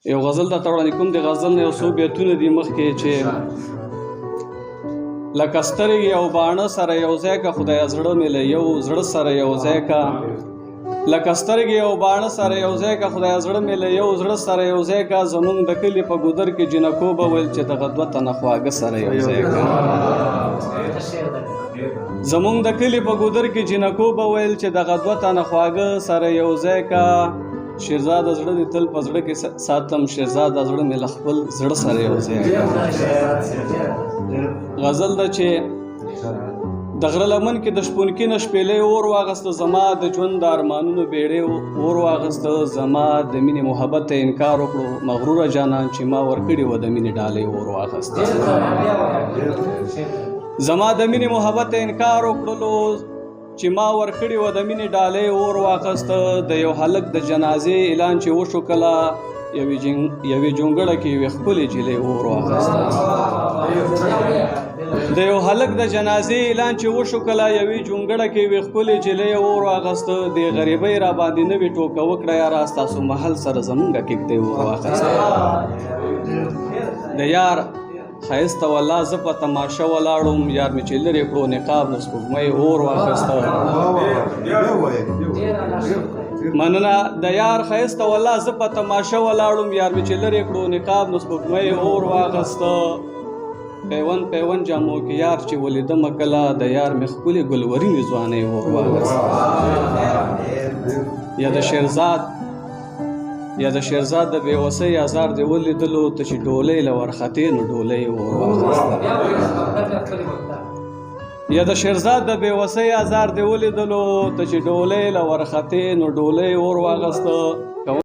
یو غزل د تړاندې کوم د غزل نه یو څو بیتونه دي مخکې چې لکه سترګې او باڼه سره یو ځای کا خدای زړه مې له یو زړه سره یو ځای کا لکه سترګې او باڼه سره یو ځای کا خدای زړه مې له یو زړه سره یو ځای کا زمونږ د کلي په ګودر کې جنکو به ویل چې دغه دوه تنه خواږه سره یو ځای کا زمونږ د کلي په ګودر کې جنکو به ویل چې دغه دوه تنه خواږه سره یو ځای کا شیرزاد زړه دې تل په زړه کې ساتم شیرزاد زړه مې له خپل زړه سره یو ځای کا غزل ده چې د غره لمن کې د شپونکي نه شپېلې اور واغسته زما د ژوند د ارمانونو بیړې اور واغسته زما د مینې محبت ته انکار وکړو مغروره جانان چې ما ورکړې وه د مینې ډالۍ اور واغسته زما د مینې محبت ته انکار وکړلو چې ما ورکړې وه د مینې ډالۍ اور واغسته د یو هلک د جنازې اعلان چې وشو کله یوې جونګړه کې یوې ښکلې جلۍ اور واغسته د یو هلک د جنازې اعلان چې وشو کله یوې جونګړه کې یوې ښکلې جلۍ اور واغسته د غریبۍ را باندې نوې ټوکه وکړه یاره ستاسو محل سره زمونږه کېږدۍ اور واغسته د یار ښایسته والله زه په تماشه ولاړم یار مې چې لرې کړو نقاب نه سپوږمۍ اور واخیسته مننه د یار ښایسته والله زه په تماشه ولاړم یار مې چې لرې کړو نقاب نه سپوږمۍ اور واخیسته پیوند پیوند جامو کې یار چې ولیدمه کله د یار مې ښکلې ګلورینې ځوانۍ اور واخیسته یا د شیرزاد د بېوسۍ ازار دې ولیدلو ته چې ډولۍ له ورختې نو ډولۍ اور واخیسته یا د شیرزاد د بېوسۍ ازار دې ولیدلو ته چې ډولۍ له ورختې نو ډولۍ اور واخیسته